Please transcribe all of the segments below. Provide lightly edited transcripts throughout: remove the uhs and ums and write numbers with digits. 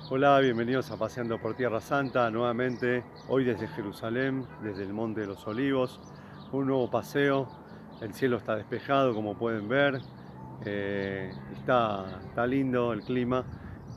Hola, bienvenidos a Paseando por Tierra Santa, nuevamente, hoy desde Jerusalén, desde el Monte de los Olivos, un nuevo paseo. El cielo está despejado, como pueden ver, está lindo el clima,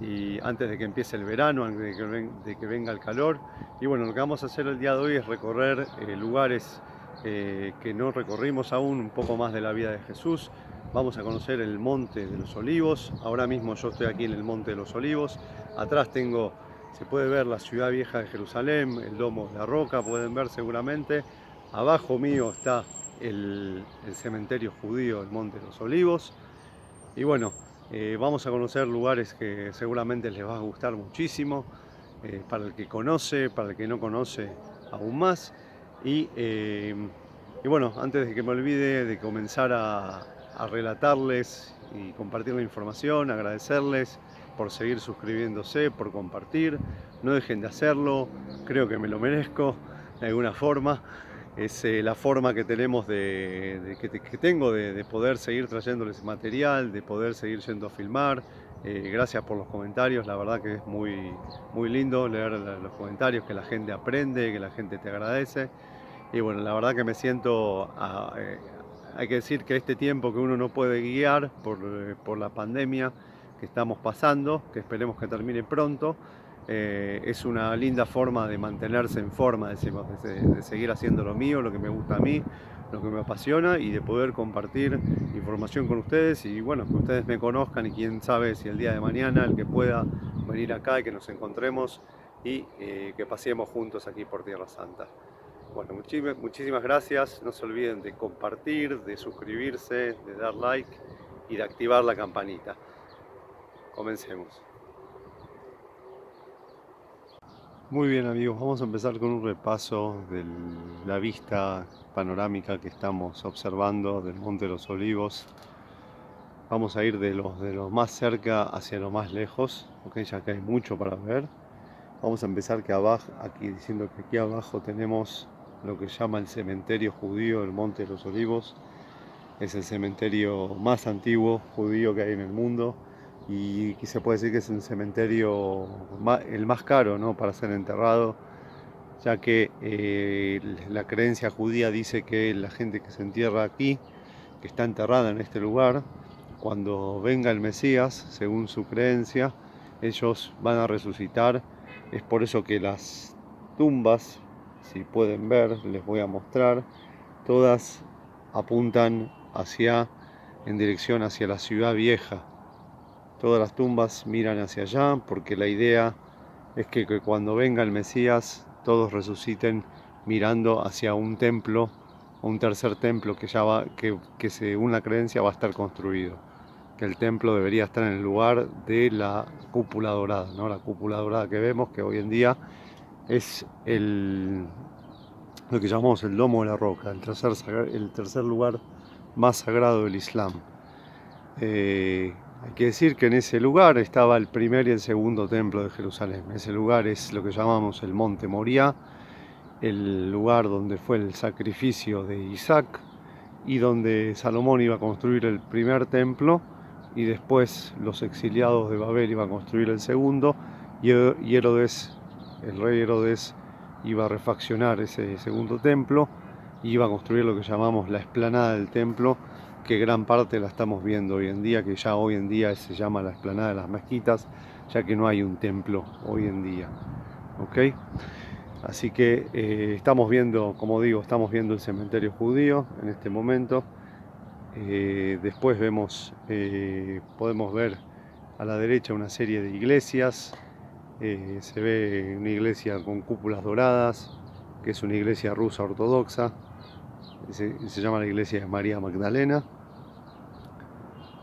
y antes de que empiece el verano, antes de que venga el calor. Y bueno, lo que vamos a hacer el día de hoy es recorrer lugares que no recorrimos aún, un poco más de la vida de Jesús. Vamos a conocer el Monte de los Olivos. Ahora mismo yo estoy aquí en el Monte de los Olivos. Atrás se puede ver la ciudad vieja de Jerusalén, el Domo de la Roca, pueden ver seguramente. Abajo mío está el cementerio judío, el Monte de los Olivos. Y bueno, vamos a conocer lugares que seguramente les va a gustar muchísimo, para el que conoce, para el que no conoce aún más. Y, eh, y bueno, antes de que me olvide de comenzar a relatarles y compartir la información, agradecerles por seguir suscribiéndose, por compartir. No dejen de hacerlo, creo que me lo merezco de alguna forma. Es la forma que tenemos que tengo de poder seguir trayéndoles material, de poder seguir yendo a filmar. Gracias por los comentarios, la verdad que es muy lindo leer los comentarios, que la gente aprende, que la gente te agradece. Y bueno, la verdad que me siento, hay que decir que este tiempo que uno no puede guiar por la pandemia que estamos pasando, que esperemos que termine pronto, es una linda forma de mantenerse en forma, decimos, de seguir haciendo lo mío, lo que me gusta a mí, lo que me apasiona, y de poder compartir información con ustedes, y bueno, que ustedes me conozcan, y quién sabe si el día de mañana el que pueda venir acá y que nos encontremos y que paseemos juntos aquí por Tierra Santa. Bueno, muchísimas gracias. No se olviden de compartir, de suscribirse, de dar like y de activar la campanita. Comencemos. Muy bien, amigos, vamos a empezar con un repaso de la vista panorámica que estamos observando del Monte de los Olivos. Vamos a ir de lo más cerca hacia lo más lejos, porque ya que hay mucho para ver. Vamos a empezar que abajo, aquí diciendo que aquí abajo tenemos lo que llama el cementerio judío del Monte de los Olivos. Es el cementerio más antiguo judío que hay en el mundo, y se puede decir que es el cementerio el más caro, ¿no?, para ser enterrado, ya que la creencia judía dice que la gente que se entierra aquí, que está enterrada en este lugar, cuando venga el Mesías, según su creencia, ellos van a resucitar. Es por eso que las tumbas, si pueden ver, les voy a mostrar, todas apuntan en dirección hacia la ciudad vieja. Todas las tumbas miran hacia allá, porque la idea es que cuando venga el Mesías, todos resuciten mirando hacia un templo, un tercer templo que según la creencia va a estar construido. Que el templo debería estar en el lugar de la cúpula dorada, ¿no? La cúpula dorada que vemos, que hoy en día es lo que llamamos el Domo de la Roca, el tercer lugar más sagrado del Islam. Hay que decir que en ese lugar estaba el primer y el segundo templo de Jerusalén. Ese lugar es lo que llamamos el Monte Moriah, el lugar donde fue el sacrificio de Isaac, y donde Salomón iba a construir el primer templo, y después los exiliados de Babel iban a construir el segundo, y Herodes, el rey Herodes, iba a refaccionar ese segundo templo y iba a construir lo que llamamos la explanada del templo, que gran parte la estamos viendo hoy en día, que ya hoy en día se llama la explanada de las mezquitas, ya que no hay un templo hoy en día. ¿Ok? Así que estamos viendo, como digo, estamos viendo el cementerio judío en este momento. Después podemos ver a la derecha una serie de iglesias. Se ve una iglesia con cúpulas doradas, que es una iglesia rusa ortodoxa. Se llama la iglesia de María Magdalena.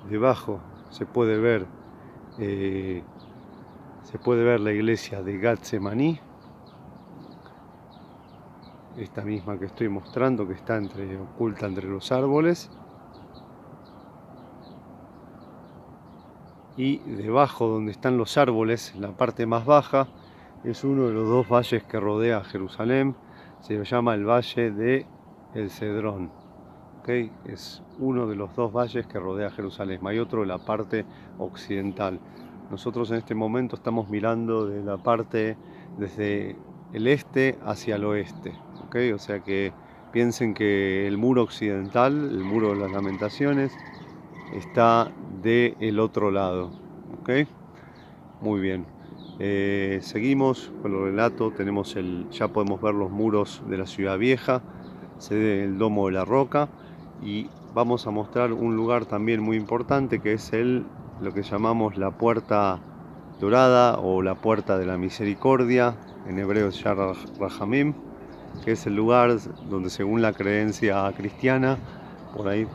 Debajo eh, se puede ver la iglesia de Gatsemaní, esta misma que estoy mostrando, que está oculta entre los árboles. Y debajo, donde están los árboles, en la parte más baja, es uno de los dos valles que rodea a Jerusalén. Se llama el Valle de El Cedrón. ¿Okay? Es uno de los dos valles que rodea a Jerusalén. Hay otro en la parte occidental. Nosotros en este momento estamos mirando de la parte desde el este hacia el oeste, ¿ok? O sea que piensen que el muro occidental, el muro de las Lamentaciones, está del otro lado, ¿ok? Muy bien. Seguimos con el relato, ya podemos ver los muros de la ciudad vieja, se ve el domo de la roca y vamos a mostrar un lugar también muy importante que es lo que llamamos la puerta dorada o la puerta de la misericordia, en hebreo es Shar Rahamim, que es el lugar donde según la creencia cristiana, por ahí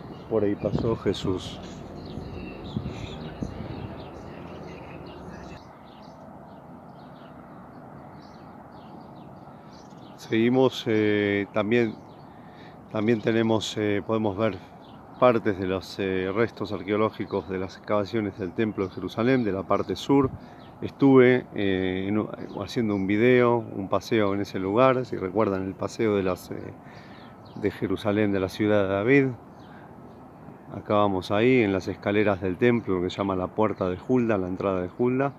pasó Jesús. Seguimos, también podemos ver partes de los restos arqueológicos de las excavaciones del Templo de Jerusalén, de la parte sur. Estuve haciendo un video, un paseo en ese lugar, si recuerdan el paseo de Jerusalén, de la ciudad de David. Acá vamos ahí, en las escaleras del templo, lo que se llama la puerta de Hulda, la entrada de Hulda.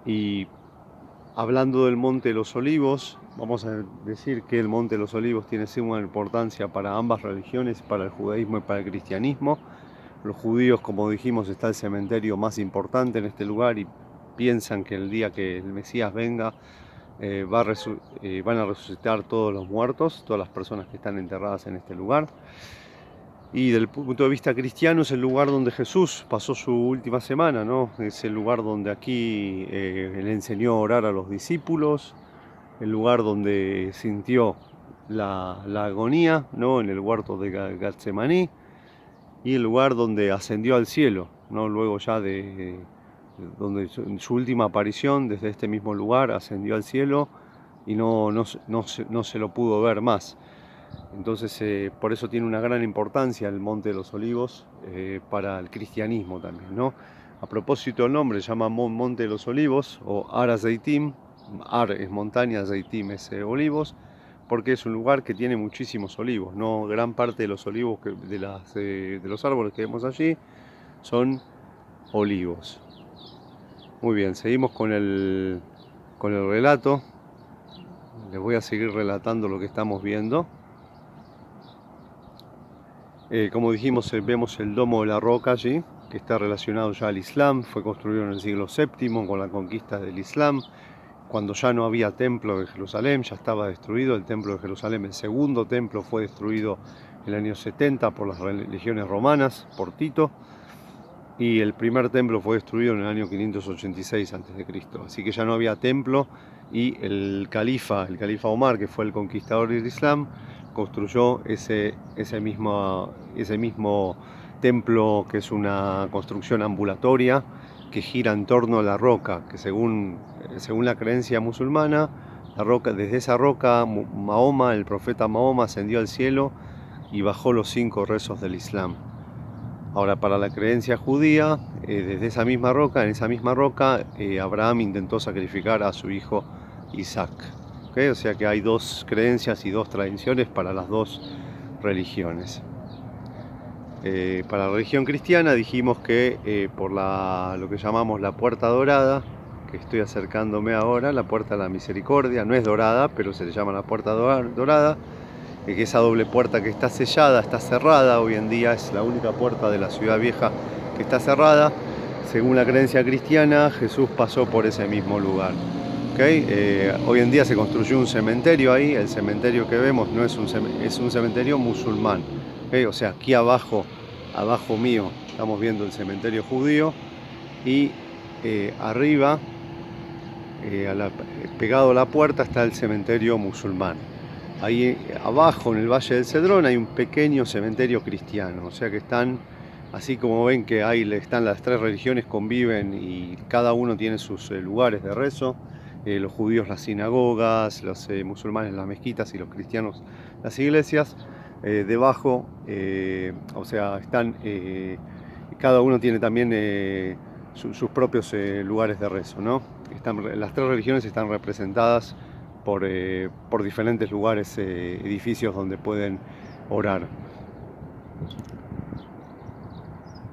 Y hablando del Monte de los Olivos, vamos a decir que el Monte de los Olivos tiene suma importancia para ambas religiones, para el judaísmo y para el cristianismo. Los judíos, como dijimos, está el cementerio más importante en este lugar y piensan que el día que el Mesías venga van a resucitar todos los muertos, todas las personas que están enterradas en este lugar. Y desde el punto de vista cristiano es el lugar donde Jesús pasó su última semana, ¿no? Es el lugar donde aquí le enseñó a orar a los discípulos, el lugar donde sintió la agonía, ¿no? En el huerto de Getsemaní, y el lugar donde ascendió al cielo, ¿no? Luego ya donde en su última aparición, desde este mismo lugar, ascendió al cielo y no se lo pudo ver más. Entonces, por eso tiene una gran importancia el Monte de los Olivos para el cristianismo también, ¿no? A propósito, el nombre se llama Monte de los Olivos o Har Hazeitim. Ar es montaña, Zeitim es olivos, porque es un lugar que tiene muchísimos olivos, ¿no? Gran parte de los olivos, de los árboles que vemos allí, son olivos. Muy bien, seguimos con el relato. Les voy a seguir relatando lo que estamos viendo. Como dijimos, vemos el domo de la roca allí, que está relacionado ya al Islam. Fue construido en el siglo VII con la conquista del Islam, cuando ya no había templo de Jerusalén, ya estaba destruido el templo de Jerusalén. El segundo templo fue destruido en el año 70 por las legiones romanas, por Tito, y el primer templo fue destruido en el año 586 a.C. Así que ya no había templo y el califa Omar, que fue el conquistador del Islam, construyó ese mismo templo, que es una construcción ambulatoria que gira en torno a la roca, que según la creencia musulmana, desde esa roca Mahoma, el profeta Mahoma, ascendió al cielo y bajó los 5 rezos del Islam. Ahora, para la creencia judía, desde esa misma roca, Abraham intentó sacrificar a su hijo Isaac. ¿Okay? O sea que hay 2 creencias y 2 tradiciones para las 2 religiones. Para la religión cristiana dijimos que por lo que llamamos la puerta dorada, que estoy acercándome ahora, la puerta de la misericordia, no es dorada, pero se le llama la puerta dorada, que esa doble puerta que está sellada, está cerrada, hoy en día es la única puerta de la ciudad vieja que está cerrada. Según la creencia cristiana, Jesús pasó por ese mismo lugar. ¿Okay? Hoy en día se construyó un cementerio ahí, el cementerio que vemos no es es un cementerio musulmán. ¿Okay? O sea, aquí abajo mío, estamos viendo el cementerio judío y arriba, pegado a la puerta, está el cementerio musulmán. Ahí abajo en el Valle del Cedrón hay un pequeño cementerio cristiano, o sea que están, así como ven que ahí están las 3 religiones, conviven y cada uno tiene sus lugares de rezo, los judíos las sinagogas, los musulmanes las mezquitas y los cristianos las iglesias. Debajo, o sea, cada uno tiene también sus propios lugares de rezo, ¿no? Las 3 religiones están representadas por diferentes lugares, edificios donde pueden orar.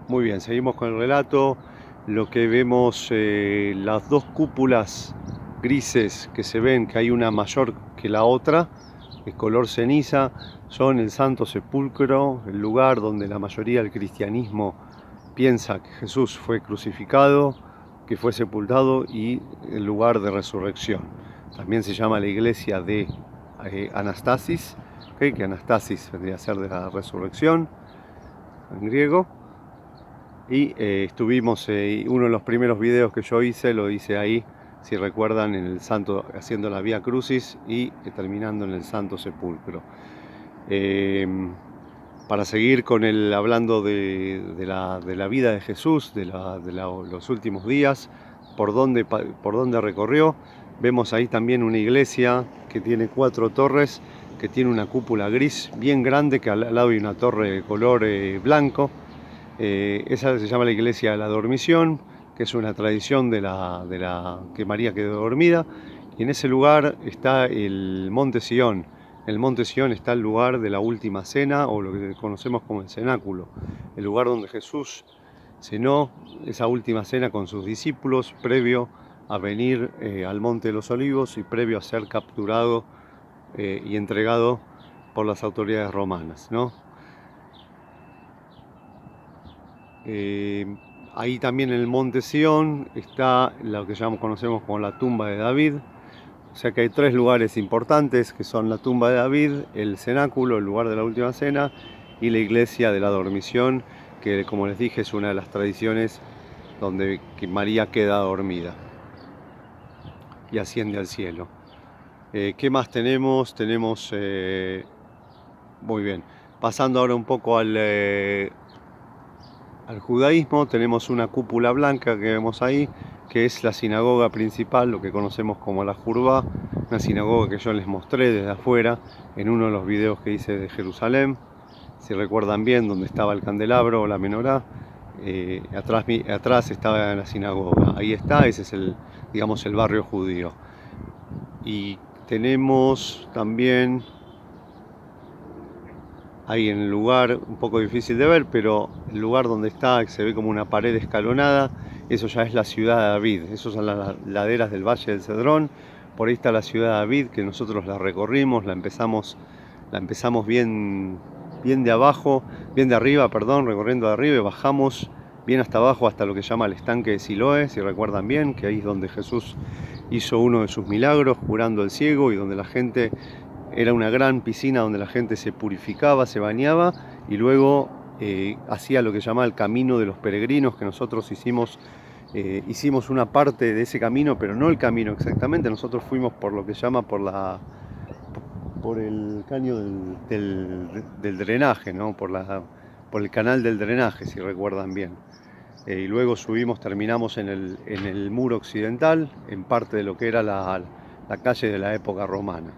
Muy bien, seguimos con el relato. Lo que vemos, las dos cúpulas grises que se ven, que hay una mayor que la otra, de color ceniza, son el Santo Sepulcro, el lugar donde la mayoría del cristianismo piensa que Jesús fue crucificado, que fue sepultado, y el lugar de resurrección. También se llama la iglesia de Anastasis, ¿okay? Que Anastasis vendría a ser de la resurrección en griego. Y estuvimos, uno de los primeros videos que yo hice, lo hice ahí, si recuerdan, en el Santo, haciendo la Vía Crucis y terminando en el Santo Sepulcro. Para seguir con hablando de la vida de Jesús, de los últimos días, por dónde recorrió, vemos ahí también una iglesia que tiene 4 torres, que tiene una cúpula gris bien grande, que al lado hay una torre de color blanco. Esa se llama la iglesia de la Dormición, que es una tradición que María quedó dormida, y en ese lugar está el Monte Sión. En el Monte Sión está el lugar de la última cena, o lo que conocemos como el cenáculo, el lugar donde Jesús cenó esa última cena con sus discípulos, previo a venir al Monte de los Olivos y previo a ser capturado y entregado por las autoridades romanas, ¿no? Ahí también en el Monte Sión está lo que conocemos como la tumba de David. O sea que hay 3 lugares importantes, que son la tumba de David, el cenáculo, el lugar de la última cena, y la iglesia de la Dormición, que, como les dije, es una de las tradiciones donde María queda dormida y asciende al cielo. ¿Qué más tenemos? Tenemos, muy bien, pasando ahora un poco al judaísmo, tenemos una cúpula blanca que vemos ahí, que es la sinagoga principal, lo que conocemos como la Jurba, una sinagoga que yo les mostré desde afuera en uno de los videos que hice de Jerusalén, si recuerdan bien, donde estaba el candelabro o la menorá. Atrás estaba la sinagoga, ahí está, ese es digamos, el barrio judío. Y tenemos también ahí en el lugar, un poco difícil de ver, pero el lugar donde está, que se ve como una pared escalonada, eso ya es la ciudad de David. Esos son las laderas del Valle del Cedrón. Por ahí está la ciudad de David, que nosotros la recorrimos, la empezamos bien de abajo, bien de arriba, perdón, recorriendo de arriba, y bajamos bien hasta abajo, hasta lo que se llama el estanque de Siloé, si recuerdan bien, que ahí es donde Jesús hizo uno de sus milagros, curando al ciego, y donde la gente, era una gran piscina donde la gente se purificaba, se bañaba, y luego hacía lo que se llama el camino de los peregrinos, que nosotros hicimos una parte de ese camino, pero no el camino exactamente. Nosotros fuimos por lo que se llama por el caño del drenaje, ¿no? por el canal del drenaje, si recuerdan bien. Y luego terminamos en el muro occidental, en parte de lo que era la calle de la época romana.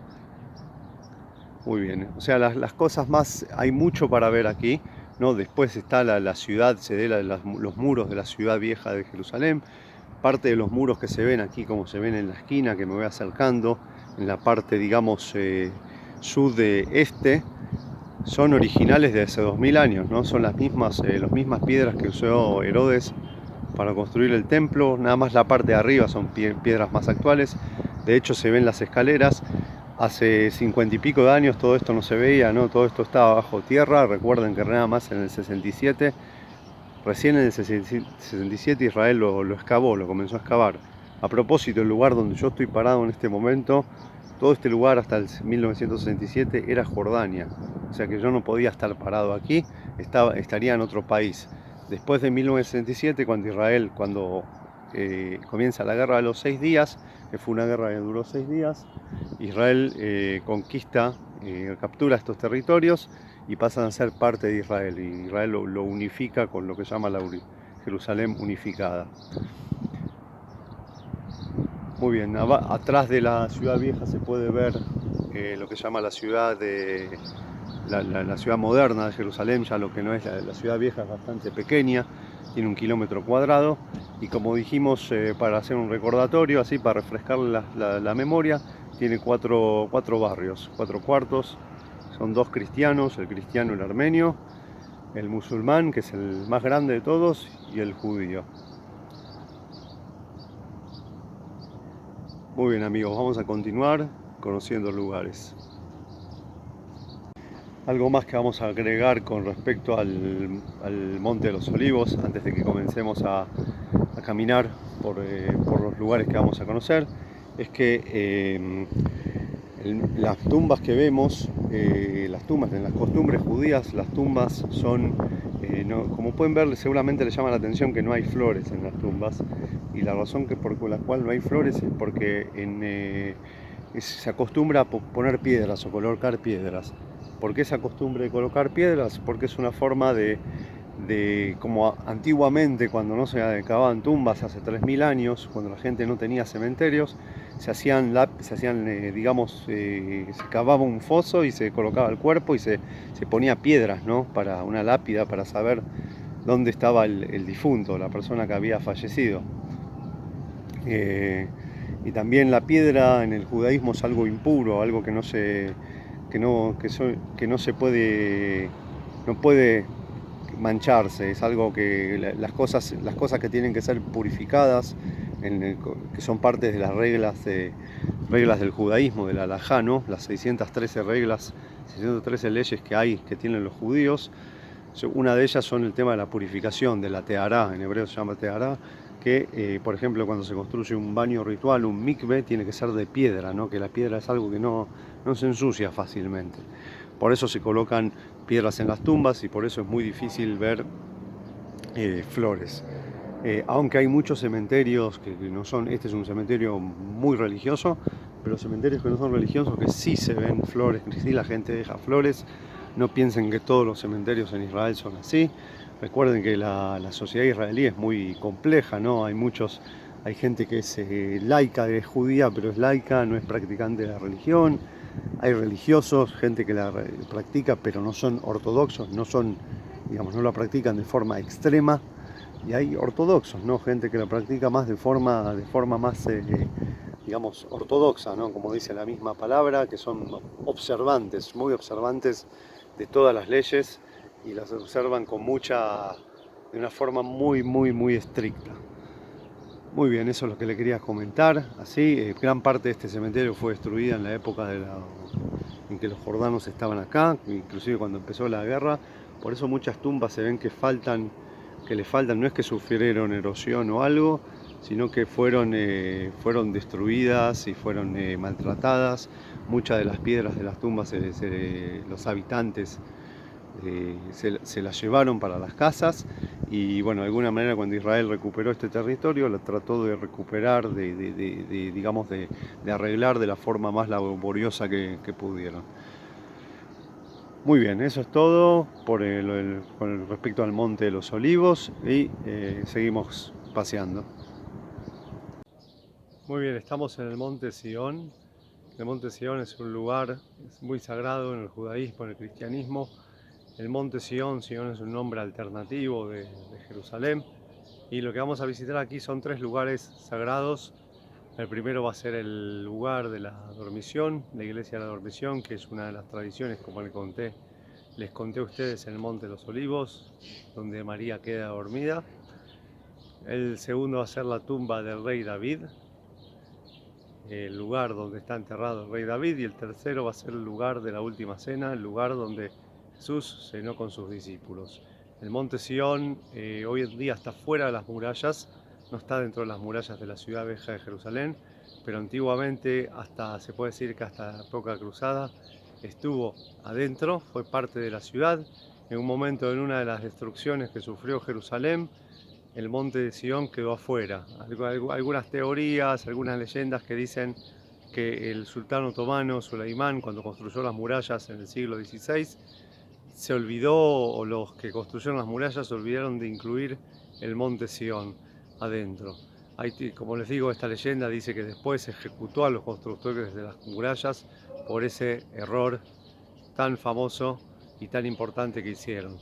Muy bien, o sea, las cosas más, hay mucho para ver aquí, ¿no? Después está la ciudad, los muros de la ciudad vieja de Jerusalén, parte de los muros que se ven aquí, como se ven en la esquina, que me voy acercando, en la parte, digamos, sudeste, son originales de hace 2000 años, ¿no? Son las mismas piedras que usó Herodes para construir el templo, nada más la parte de arriba son piedras más actuales. De hecho, se ven las escaleras. Hace 50 y pico de años todo esto no se veía, ¿no? Todo esto estaba bajo tierra. Recuerden que nada más en el 67, recién en el 67 Israel lo excavó, lo comenzó a excavar. A propósito, el lugar donde yo estoy parado en este momento, todo este lugar hasta el 1967 era Jordania. O sea que yo no podía estar parado aquí, estaría en otro país. Después de 1967, cuando comienza la guerra de los 6 días, que fue una guerra que duró 6 días, Israel captura estos territorios y pasan a ser parte de Israel. Y Israel lo unifica con lo que se llama la Jerusalén unificada. Muy bien, atrás de la ciudad vieja se puede ver lo que se llama la ciudad la ciudad moderna de Jerusalén. Ya lo que no es la ciudad vieja es bastante pequeña, tiene 1 kilómetro cuadrado, y como dijimos, para hacer un recordatorio, así para refrescar la memoria, tiene cuatro barrios, 4 cuartos. Son 2 cristianos, el cristiano y el armenio. el musulmán, que es el más grande de todos, y el judío. Muy bien amigos, vamos a continuar conociendo lugares. Algo más que vamos a agregar con respecto al Monte de los Olivos, antes de que comencemos a caminar por los lugares que vamos a conocer, es que las tumbas que vemos, las tumbas en las costumbres judías, las tumbas son, como pueden ver, seguramente les llama la atención que no hay flores en las tumbas, y la razón por la cual no hay flores es porque se acostumbra a poner piedras o colocar piedras. ¿Por qué esa costumbre de colocar piedras? Porque es una forma como antiguamente, cuando no se cavaban tumbas hace 3000 años, cuando la gente no tenía cementerios, se cavaba un foso y se colocaba el cuerpo y se ponía piedras, ¿no? Para una lápida, para saber dónde estaba el difunto, la persona que había fallecido. Y también la piedra en el judaísmo es algo impuro, algo que no se puede, no puede mancharse, es algo que las cosas que tienen que ser purificadas, que son parte de las reglas del judaísmo, de la halajá, ¿no? Las 613 reglas, 613 leyes que tienen los judíos. Una de ellas son el tema de la purificación, de la tehará, en hebreo se llama tehará, que por ejemplo cuando se construye un baño ritual, un mikve, tiene que ser de piedra, ¿no? Que la piedra es algo que no se ensucia fácilmente. Por eso se colocan piedras en las tumbas y por eso es muy difícil ver flores. Aunque hay muchos cementerios que no son, este es un cementerio muy religioso, pero cementerios que no son religiosos que sí se ven flores, que sí la gente deja flores. No piensen que todos los cementerios en Israel son así. Recuerden que la sociedad israelí es muy compleja, ¿no? Hay gente que es laica, es judía, pero es laica, no es practicante de la religión. Hay religiosos, gente que la practica, pero no son ortodoxos, no la practican de forma extrema. Y hay ortodoxos, ¿no? Gente que la practica más de forma más, ortodoxa, ¿no? Como dice la misma palabra, que son observantes, muy observantes de todas las leyes y las observan de una forma muy, muy, muy estricta. Muy bien, eso es lo que le quería comentar. Así, gran parte de este cementerio fue destruida en la época en que los jordanos estaban acá, inclusive cuando empezó la guerra. Por eso muchas tumbas se ven que le faltan, no es que sufrieron erosión o algo, sino que fueron destruidas y fueron maltratadas. Muchas de las piedras de las tumbas los habitantes se las llevaron para las casas y bueno, de alguna manera cuando Israel recuperó este territorio lo trató de recuperar, de arreglar de la forma más laboriosa que pudieron. Muy bien, eso es todo con respecto al Monte de los Olivos y seguimos paseando. Muy bien, estamos en el Monte Sión. El Monte Sión es un lugar muy sagrado en el judaísmo, en el cristianismo. El Monte Sión es un nombre alternativo de Jerusalén. Y lo que vamos a visitar aquí son 3 lugares sagrados. El primero va a ser el lugar de la dormición, la iglesia de la dormición, que es una de las tradiciones, como les conté a ustedes, en el Monte de los Olivos, donde María queda dormida. El segundo va a ser la tumba del rey David, el lugar donde está enterrado el rey David. Y el tercero va a ser el lugar de la última cena, el lugar donde Jesús cenó con sus discípulos. El Monte Sión hoy en día está fuera de las murallas, no está dentro de las murallas de la ciudad vieja de Jerusalén, pero antiguamente, se puede decir que hasta la época cruzada, estuvo adentro, fue parte de la ciudad. En un momento, en una de las destrucciones que sufrió Jerusalén, el Monte de Sión quedó afuera. Algunas teorías, algunas leyendas que dicen que el sultán otomano Suleimán, cuando construyó las murallas en el siglo XVI, se olvidó, o los que construyeron las murallas se olvidaron de incluir el Monte Sión adentro. Como les digo, esta leyenda dice que después se ejecutó a los constructores de las murallas por ese error tan famoso y tan importante que hicieron.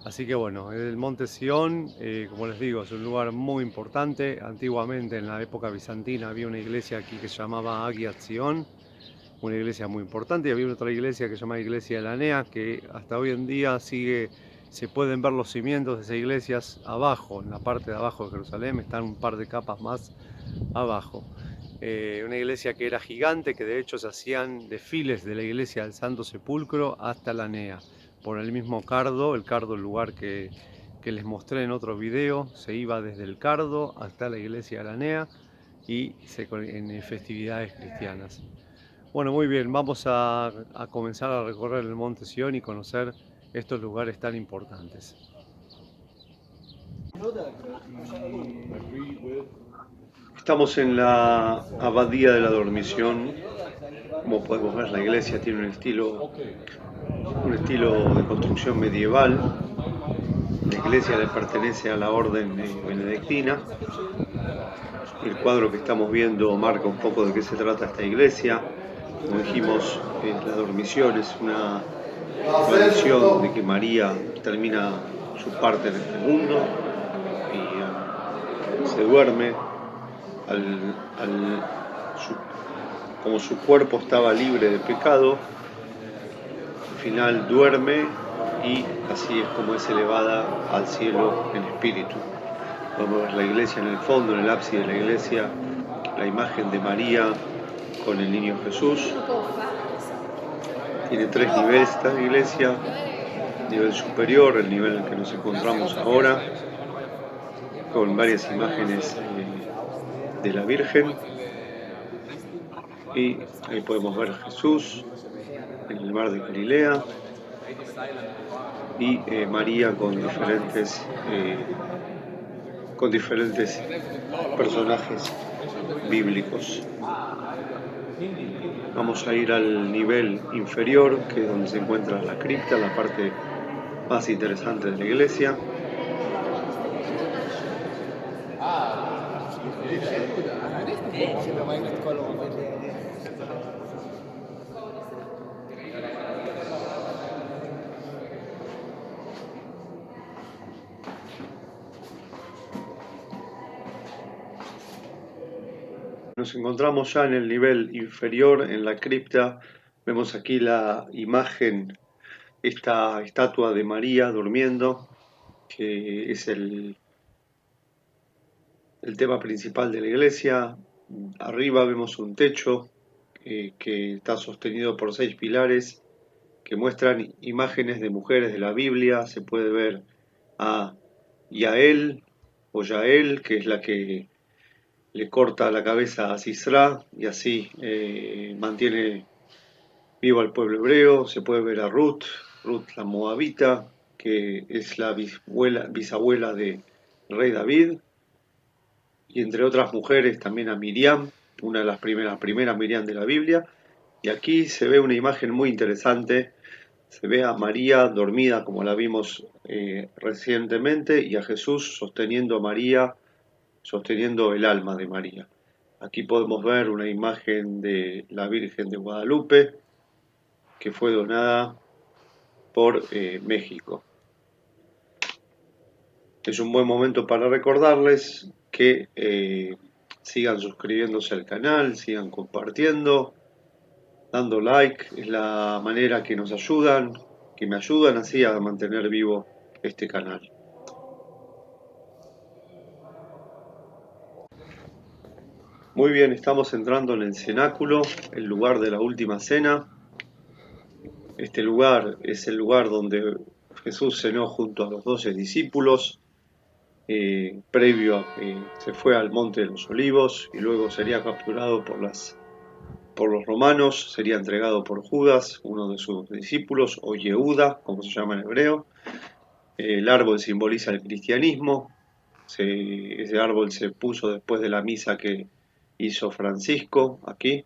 Así que bueno, el Monte Sión, como les digo, es un lugar muy importante. Antiguamente, en la época bizantina, había una iglesia aquí que se llamaba Agiat Sion, una iglesia muy importante. Y había otra iglesia que se llama Iglesia de la Nea, que hasta hoy en día se pueden ver los cimientos de esas iglesias abajo, en la parte de abajo de Jerusalén, están un par de capas más abajo. Una iglesia que era gigante, que de hecho se hacían desfiles de la iglesia del Santo Sepulcro hasta la Nea, por el mismo Cardo, el lugar que les mostré en otro video, se iba desde el Cardo hasta la iglesia de la Nea y en festividades cristianas. Bueno, muy bien, vamos a comenzar a recorrer el Monte Sión y conocer estos lugares tan importantes. Estamos en la Abadía de la Dormición. Como podemos ver, la iglesia tiene un estilo de construcción medieval. La iglesia le pertenece a la orden benedictina. El cuadro que estamos viendo marca un poco de qué se trata esta iglesia. Como dijimos, la dormición es una tradición de que María termina su parte en este mundo y se duerme. Como su cuerpo estaba libre de pecado, al final duerme y así es como es elevada al cielo en espíritu. Vamos a ver la iglesia en el fondo, en el ábside de la iglesia, la imagen de María con el niño Jesús. Tiene 3 niveles esta iglesia: nivel superior, el nivel en el que nos encontramos ahora, con varias imágenes de la Virgen, y ahí podemos ver a Jesús en el mar de Galilea y María con diferentes personajes bíblicos. Vamos a ir al nivel inferior, que es donde se encuentra la cripta, la parte más interesante de la iglesia. Nos encontramos ya en el nivel inferior, en la cripta. Vemos aquí la imagen, esta estatua de María durmiendo, que es el tema principal de la iglesia. Arriba vemos un techo que está sostenido por 6 pilares que muestran imágenes de mujeres de la Biblia. Se puede ver a Yael o Yael, que es la que le corta la cabeza a Sisra y así mantiene vivo al pueblo hebreo. Se puede ver a Ruth la moabita, que es la bisabuela del rey David, y entre otras mujeres también a Miriam, una de las primeras Miriam de la Biblia. Y aquí se ve una imagen muy interesante. Se ve a María dormida como la vimos recientemente, y a Jesús sosteniendo a María, sosteniendo el alma de María. Aquí podemos ver una imagen de la Virgen de Guadalupe que fue donada por México. Es un buen momento para recordarles que sigan suscribiéndose al canal, sigan compartiendo, dando like. Es la manera que nos ayudan, que me ayudan así a mantener vivo este canal. Muy bien, estamos entrando en el cenáculo, el lugar de la última cena. Este lugar es el lugar donde Jesús cenó junto a los 12 discípulos. Previo a que se fue al Monte de los Olivos y luego sería capturado por los romanos, sería entregado por Judas, uno de sus discípulos, o Yehuda, como se llama en hebreo. El árbol simboliza el cristianismo. Ese árbol se puso después de la misa que hizo Francisco aquí.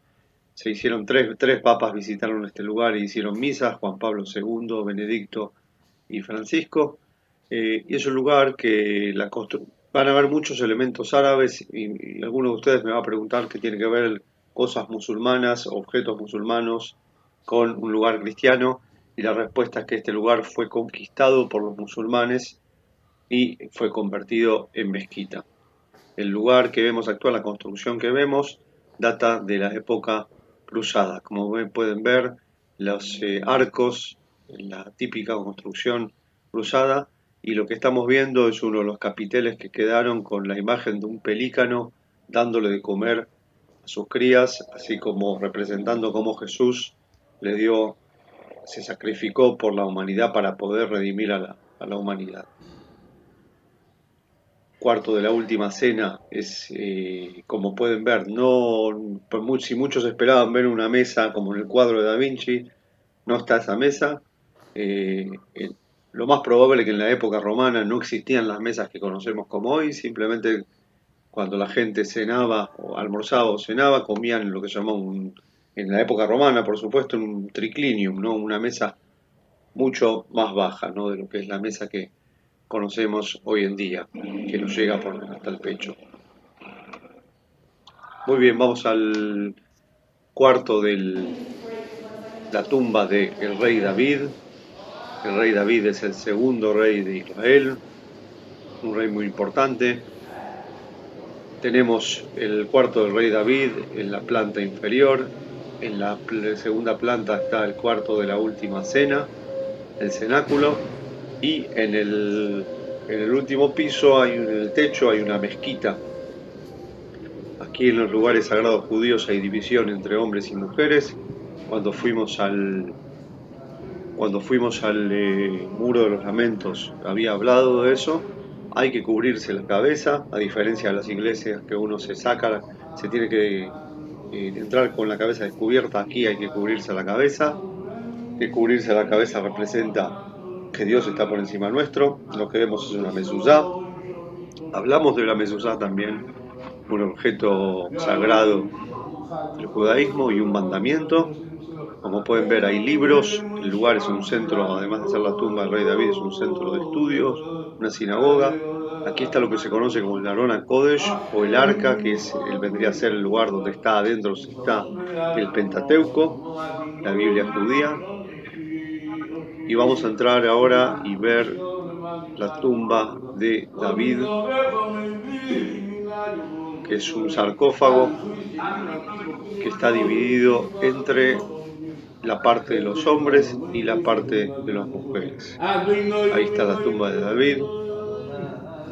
Se hicieron tres papas, visitaron este lugar y hicieron misas: Juan Pablo II, Benedicto y Francisco. Y es un lugar que van a haber muchos elementos árabes, y alguno de ustedes me va a preguntar qué tiene que ver cosas musulmanas, objetos musulmanos, con un lugar cristiano, y la respuesta es que este lugar fue conquistado por los musulmanes y fue convertido en mezquita. El lugar que vemos actual, la construcción que vemos, data de la época cruzada. Como pueden ver, los arcos, la típica construcción cruzada, y lo que estamos viendo es uno de los capiteles que quedaron con la imagen de un pelícano dándole de comer a sus crías, así como representando cómo Jesús le dio, se sacrificó por la humanidad para poder redimir a la humanidad. Cuarto de la última cena es, como pueden ver, no, si muchos esperaban ver una mesa como en el cuadro de Da Vinci, no está esa mesa. Eh, eh, lo más probable es que en la época romana no existían las mesas que conocemos como hoy, simplemente cuando la gente cenaba o almorzaba o cenaba, comían lo que se llamaba en la época romana, por supuesto, un triclinium, ¿no? Una mesa mucho más baja, ¿no? De lo que es la mesa que conocemos hoy en día, que nos llega hasta el pecho. Muy bien, vamos al cuarto de la tumba del rey David. El rey David es el segundo rey de Israel, un rey muy importante. Tenemos el cuarto del rey David en la planta inferior. En la segunda planta está el cuarto de la última cena, el cenáculo. Y en el último piso, en el techo, hay una mezquita. Aquí en los lugares sagrados judíos hay división entre hombres y mujeres. Cuando fuimos al, cuando fuimos al Muro de los Lamentos, había hablado de eso. Hay que cubrirse la cabeza, a diferencia de las iglesias que uno se saca, se tiene que entrar con la cabeza descubierta. Aquí hay que cubrirse la cabeza. Que cubrirse la cabeza representa que Dios está por encima nuestro. Lo que vemos es una mezuzá. Hablamos de la mezuzá también, un objeto sagrado del judaísmo y un mandamiento. Como pueden ver, hay libros, el lugar es un centro, además de ser la tumba del rey David, es un centro de estudios, una sinagoga. Aquí está lo que se conoce como el Arona Kodesh o el Arca, que vendría a ser el lugar donde está adentro, está el Pentateuco, la Biblia judía. Y vamos a entrar ahora y ver la tumba de David, que es un sarcófago que está dividido entre la parte de los hombres y la parte de las mujeres. Ahí está la tumba de David.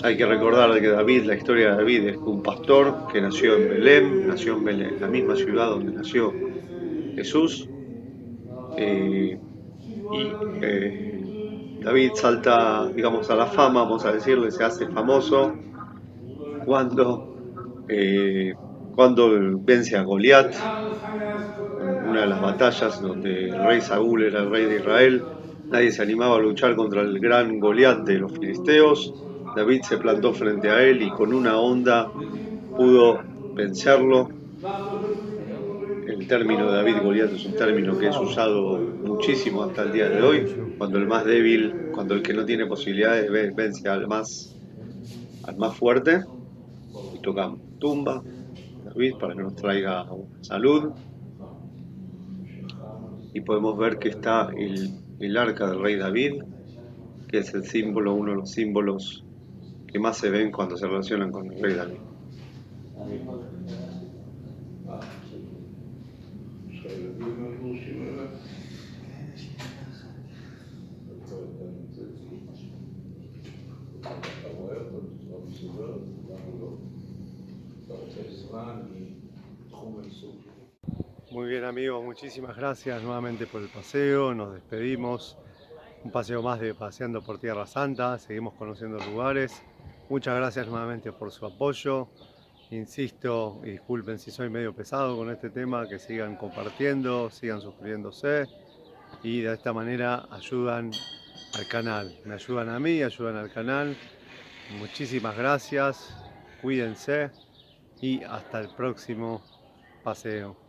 Hay que recordar que David, la historia de David es un pastor que nació en Belén, la misma ciudad donde nació Jesús. eh, y David salta, digamos, a la fama, vamos a decirle, se hace famoso cuando, eh, cuando vence a Goliat, una de las batallas donde el rey Saúl era el rey de Israel. Nadie se animaba a luchar contra el gran Goliat de los filisteos. David se plantó frente a él y con una onda pudo vencerlo. El término David Goliat es un término que es usado muchísimo hasta el día de hoy, cuando el más débil, cuando el que no tiene posibilidades vence al más fuerte. Y tocamos tumba David para que nos traiga salud. Y podemos ver que está el arca del rey David, que es el símbolo, uno de los símbolos que más se ven cuando se relacionan con el rey David. Muy bien amigos, muchísimas gracias nuevamente por el paseo, nos despedimos. Un paseo más de Paseando por Tierra Santa, seguimos conociendo lugares. Muchas gracias nuevamente por su apoyo. Insisto, y disculpen si soy medio pesado con este tema, que sigan compartiendo, sigan suscribiéndose y de esta manera ayudan al canal. Me ayudan a mí, ayudan al canal. Muchísimas gracias, cuídense y hasta el próximo paseo.